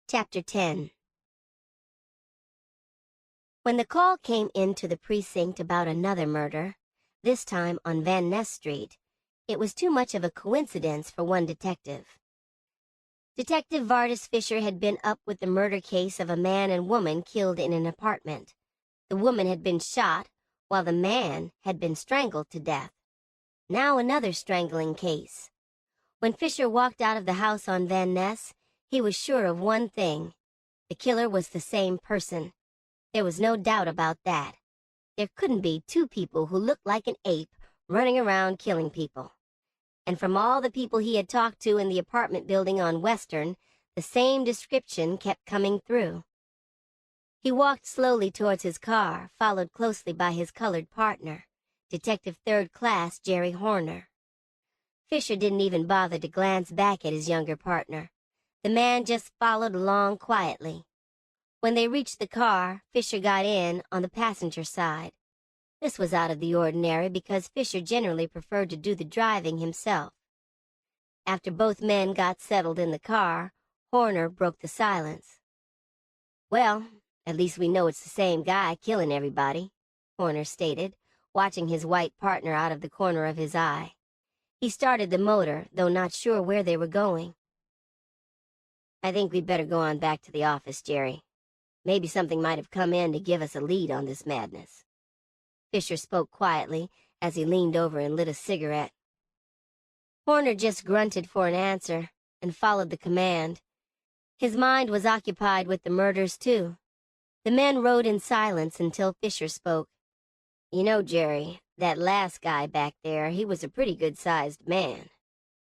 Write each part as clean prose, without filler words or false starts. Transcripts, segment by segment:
Chapter 10. When the call came into the precinct about another murder, this time on Van Ness Street, it was too much of a coincidence for one detective. Detective Vardis Fisher had been up with the murder case of a man and woman killed in an apartment. The woman had been shot, while the man had been strangled to death. Now another strangling case. When Fisher walked out of the house on Van Ness, he was sure of one thing. The killer was the same person. There was no doubt about that. There couldn't be two people who looked like an ape running around killing people. And from all the people he had talked to in the apartment building on Western, the same description kept coming through. He walked slowly towards his car, followed closely by his colored partner, Detective Third Class Jerry Horner. Fisher didn't even bother to glance back at his younger partner. The man just followed along quietly. When they reached the car, Fisher got in on the passenger side. This was out of the ordinary because Fisher generally preferred to do the driving himself. After both men got settled in the car, Horner broke the silence. "Well, at least we know it's the same guy killing everybody," Horner stated, watching his white partner out of the corner of his eye. He started the motor, though not sure where they were going. "I think we'd better go on back to the office, Jerry. Maybe something might have come in to give us a lead on this madness." Fisher spoke quietly as he leaned over and lit a cigarette. Horner just grunted for an answer and followed the command. His mind was occupied with the murders, too. The men rode in silence until Fisher spoke. "You know, Jerry, that last guy back there, he was a pretty good-sized man.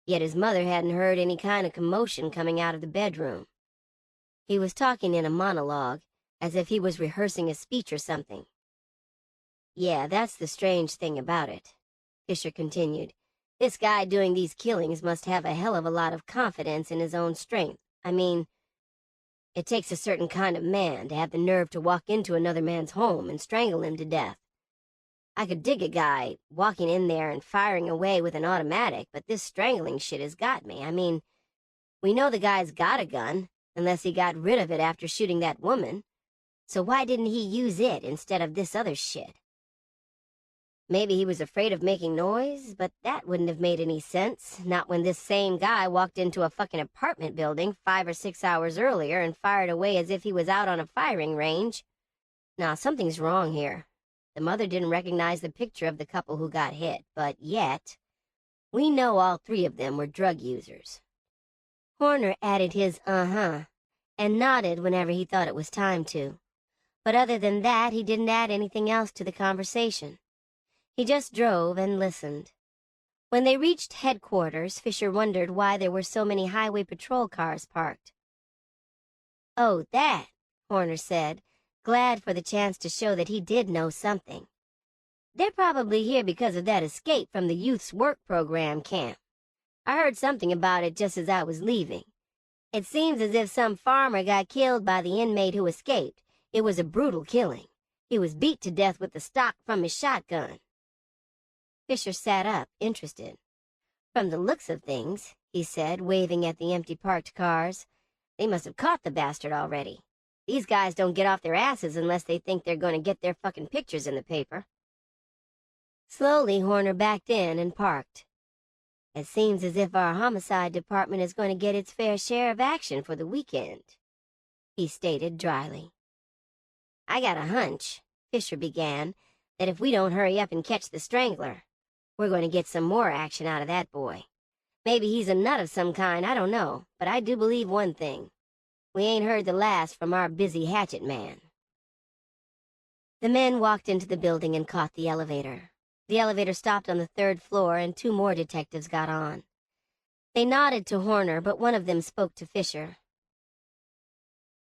Yet his mother hadn't heard any kind of commotion coming out of the bedroom." He was talking in a monologue, as if he was rehearsing a speech or something. "Yeah, that's the strange thing about it," Fisher continued. "This guy doing these killings must have a hell of a lot of confidence in his own strength. I mean, it takes a certain kind of man to have the nerve to walk into another man's home and strangle him to death. I could dig a guy walking in there and firing away with an automatic, but this strangling shit has got me. I mean, we know the guy's got a gun, unless he got rid of it after shooting that woman. So why didn't he use it instead of this other shit? Maybe he was afraid of making noise, but that wouldn't have made any sense, not when this same guy walked into a fucking apartment building 5 or 6 hours earlier and fired away as if he was out on a firing range. Nah, something's wrong here. The mother didn't recognize the picture of the couple who got hit, but yet, we know all three of them were drug users." Horner added his and nodded whenever he thought it was time to. But other than that, he didn't add anything else to the conversation. He just drove and listened. When they reached headquarters, Fisher wondered why there were so many highway patrol cars parked. "Oh, that," Horner said, glad for the chance to show that he did know something. "They're probably here because of that escape from the youth's work program camp. I heard something about it just as I was leaving. It seems as if some farmer got killed by the inmate who escaped. It was a brutal killing. He was beat to death with the stock from his shotgun." Fisher sat up, interested. "From the looks of things," he said, waving at the empty parked cars, "they must have caught the bastard already. These guys don't get off their asses unless they think they're going to get their fucking pictures in the paper." Slowly, Horner backed in and parked. "It seems as if our homicide department is going to get its fair share of action for the weekend," he stated dryly. "I got a hunch," Fisher began, "that if we don't hurry up and catch the strangler, we're going to get some more action out of that boy. Maybe he's a nut of some kind, I don't know, but I do believe one thing. We ain't heard the last from our busy hatchet man." The men walked into the building and caught the elevator. The elevator stopped on the 3rd floor and 2 more detectives got on. They nodded to Horner, but one of them spoke to Fisher.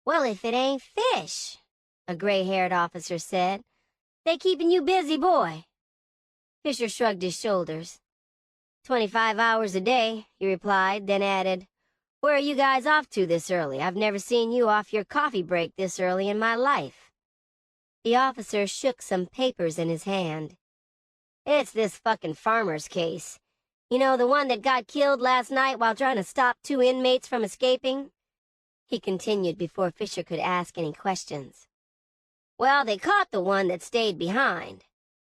"Well, if it ain't Fish," a gray-haired officer said. "They keeping you busy, boy." Fisher shrugged his shoulders. 25 hours a day, he replied, then added, "Where are you guys off to this early? I've never seen you off your coffee break this early in my life." The officer shook some papers in his hand. "It's this fucking farmer's case. You know, the one that got killed last night while trying to stop 2 inmates from escaping? he continued before Fisher could ask any questions. Well, they caught the one that stayed behind.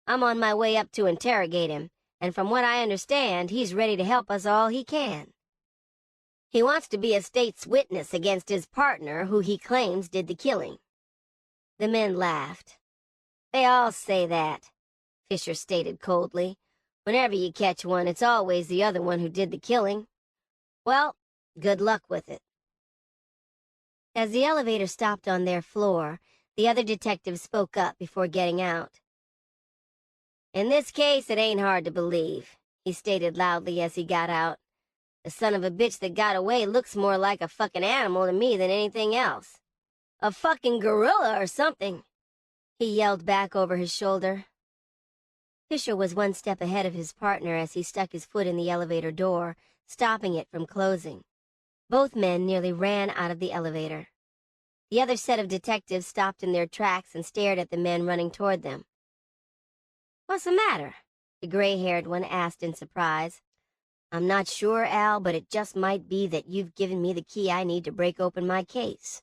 I'm on my way up to interrogate him, and from what I understand, he's ready to help us all he can. He wants to be a state's witness against his partner, who he claims did the killing. The men laughed. They all say that, Fisher stated coldly. Whenever you catch one, it's always the other one who did the killing. Well, good luck with it. As the elevator stopped on their floor, the other detective spoke up before getting out. In this case, it ain't hard to believe, he stated loudly as he got out. The son of a bitch that got away looks more like a fucking animal to me than anything else. A fucking gorilla or something, he yelled back over his shoulder. Fisher was one step ahead of his partner as he stuck his foot in the elevator door, stopping it from closing. Both men nearly ran out of the elevator. The other set of detectives stopped in their tracks and stared at the men running toward them. What's the matter? The gray-haired one asked in surprise. I'm not sure, Al, but it just might be that you've given me the key I need to break open my case,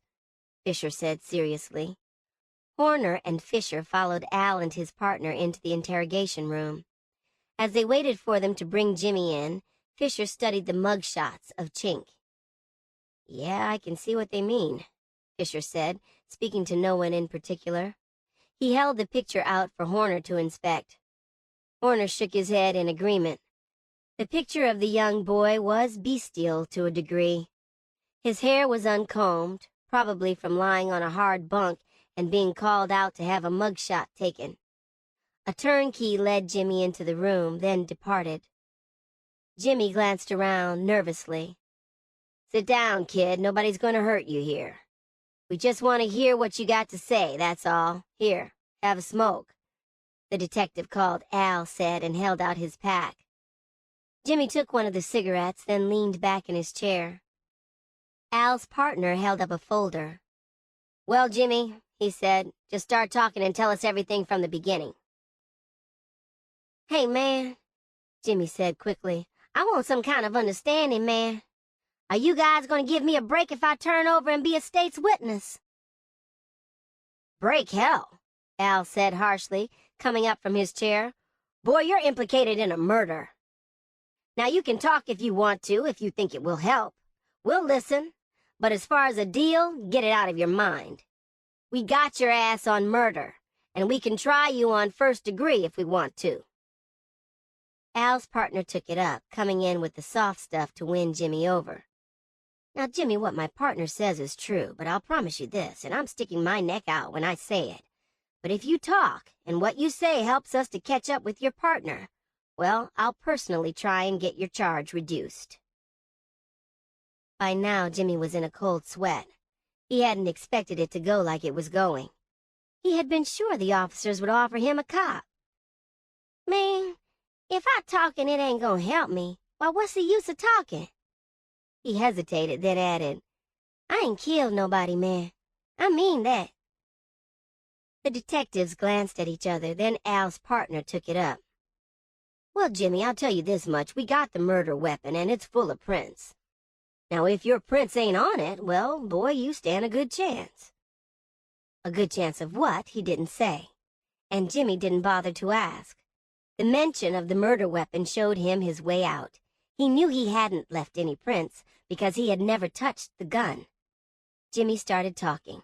Fisher said seriously. Horner and Fisher followed Al and his partner into the interrogation room. As they waited for them to bring Jimmy in, Fisher studied the mug shots of Chink. Yeah, I can see what they mean, Fisher said, speaking to no one in particular. He held the picture out for Horner to inspect. Horner shook his head in agreement. The picture of the young boy was bestial to a degree. His hair was uncombed, probably from lying on a hard bunk and being called out to have a mugshot taken. A turnkey led Jimmy into the room, then departed. Jimmy glanced around nervously. Sit down, kid. Nobody's going to hurt you here. We just want to hear what you got to say, that's all. Here, have a smoke. The detective called Al said and held out his pack. Jimmy took one of the cigarettes, then leaned back in his chair. Al's partner held up a folder. Well, Jimmy, he said, just start talking and tell us everything from the beginning. Hey, man, Jimmy said quickly. I want some kind of understanding, man. Are you guys going to give me a break if I turn over and be a state's witness? Break hell, Al said harshly, coming up from his chair. Boy, you're implicated in a murder. Now you can talk if you want to, if you think it will help. We'll listen, but as far as a deal, get it out of your mind. We got your ass on murder, and we can try you on first degree if we want to. Al's partner took it up, coming in with the soft stuff to win Jimmy over. Now, Jimmy, what my partner says is true, but I'll promise you this, and I'm sticking my neck out when I say it. But if you talk, and what you say helps us to catch up with your partner, well, I'll personally try and get your charge reduced. By now, Jimmy was in a cold sweat. He hadn't expected it to go like it was going. He had been sure the officers would offer him a cop. Man, if I talk and it ain't gonna help me, why, what's the use of talking? He hesitated, then added, I ain't killed nobody, man. I mean that. The detectives glanced at each other, then Al's partner took it up. Well, Jimmy, I'll tell you this much. We got the murder weapon, and it's full of prints. Now, if your prints ain't on it, well, boy, you stand a good chance. A good chance of what, he didn't say, and Jimmy didn't bother to ask. The mention of the murder weapon showed him his way out. He knew he hadn't left any prints because he had never touched the gun. Jimmy started talking,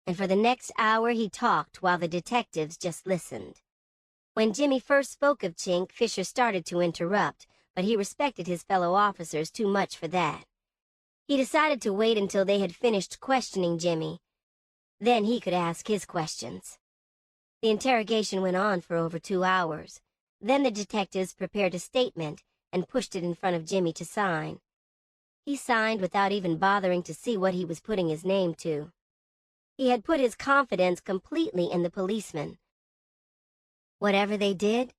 and for the next hour he talked while the detectives just listened. When Jimmy first spoke of Chink, Fisher started to interrupt, but he respected his fellow officers too much for that. He decided to wait until they had finished questioning Jimmy. Then he could ask his questions. The interrogation went on for over 2 hours. Then the detectives prepared a statement and pushed it in front of Jimmy to sign. He signed without even bothering to see what he was putting his name to. He had put his confidence completely in the policeman. Whatever they did,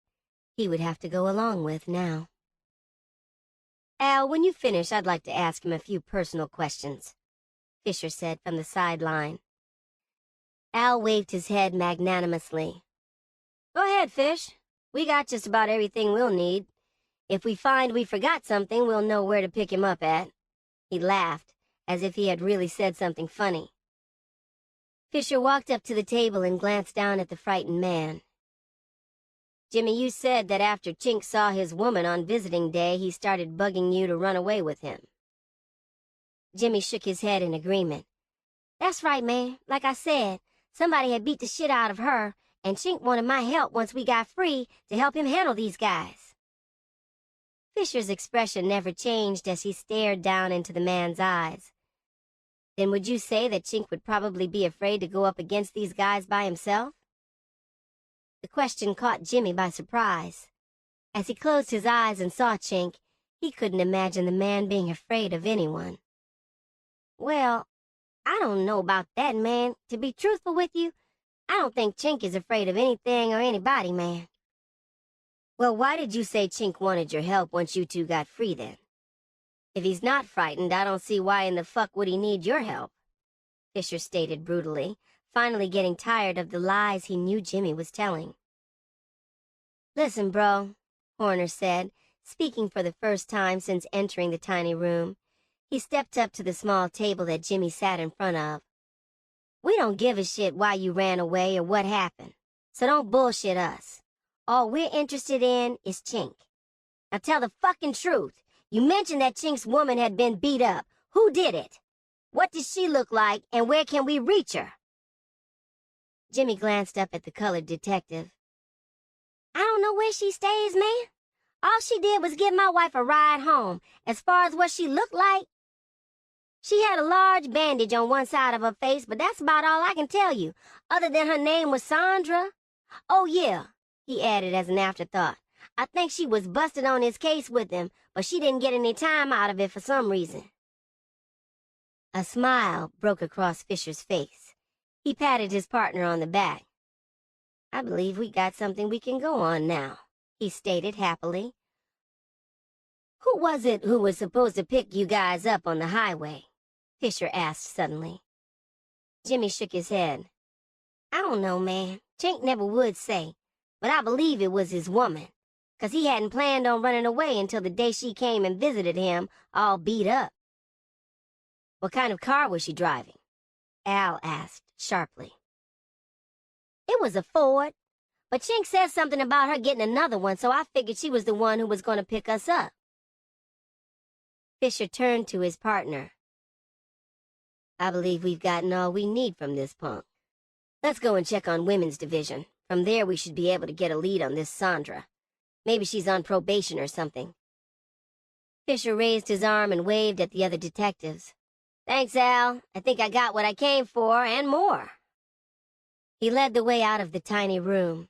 he would have to go along with now. Al, when you finish, I'd like to ask him a few personal questions, Fisher said from the sideline. Al waved his head magnanimously. Go ahead, Fish. We got just about everything we'll need. If we find we forgot something, we'll know where to pick him up at. He laughed, as if he had really said something funny. Fisher walked up to the table and glanced down at the frightened man. "Jimmy, you said that after Chink saw his woman on visiting day, he started bugging you to run away with him." Jimmy shook his head in agreement. "That's right, man. Like I said, somebody had beat the shit out of her, and Chink wanted my help once we got free to help him handle these guys." Fisher's expression never changed as he stared down into the man's eyes. "Then would you say that Chink would probably be afraid to go up against these guys by himself?" The question caught Jimmy by surprise. As he closed his eyes and saw Chink, he couldn't imagine the man being afraid of anyone. "Well, I don't know about that, man. To be truthful with you, I don't think Chink is afraid of anything or anybody, man." "Well, why did you say Chink wanted your help once you two got free, then? If he's not frightened, I don't see why in the fuck would he need your help," Fisher stated brutally, finally getting tired of the lies he knew Jimmy was telling. "Listen, bro," Horner said, speaking for the first time since entering the tiny room. He stepped up to the small table that Jimmy sat in front of. "We don't give a shit why you ran away or what happened, so don't bullshit us. All we're interested in is Chink. Now tell the fucking truth. You mentioned that Chink's woman had been beat up. Who did it? What does she look like, and where can we reach her?" Jimmy glanced up at the colored detective. "I don't know where she stays, man. All she did was give my wife a ride home. As far as what she looked like, she had a large bandage on one side of her face, but that's about all I can tell you, other than her name was Sandra. Oh, yeah," he added as an afterthought. "I think she was busted on his case with him, but she didn't get any time out of it for some reason." A smile broke across Fisher's face. He patted his partner on the back. "I believe we got something we can go on now," he stated happily. "Who was it who was supposed to pick you guys up on the highway?" Fisher asked suddenly. Jimmy shook his head. "I don't know, man. Chink never would say, but I believe it was his woman, 'cause he hadn't planned on running away until the day she came and visited him, all beat up." "What kind of car was she driving?" Al asked sharply. "It was a Ford, but Chink said something about her getting another one, so I figured she was the one who was going to pick us up." Fisher turned to his partner. "I believe we've gotten all we need from this punk. Let's go and check on women's division. From there we should be able to get a lead on this Sandra. Maybe she's on probation or something." Fisher raised his arm and waved at the other detectives. "Thanks, Al. I think I got what I came for, and more." He led the way out of the tiny room.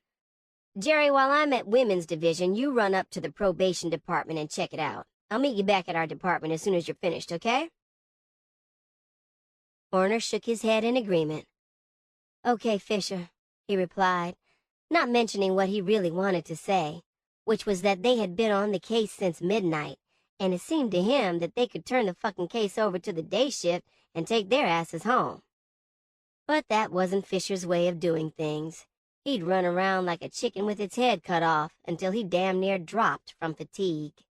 "Jerry, while I'm at women's division, you run up to the probation department and check it out. I'll meet you back at our department as soon as you're finished, okay?" Horner shook his head in agreement. "Okay, Fisher," he replied, not mentioning what he really wanted to say, which was that they had been on the case since midnight, and it seemed to him that they could turn the fucking case over to the day shift and take their asses home. But that wasn't Fisher's way of doing things. He'd run around like a chicken with its head cut off until he damn near dropped from fatigue.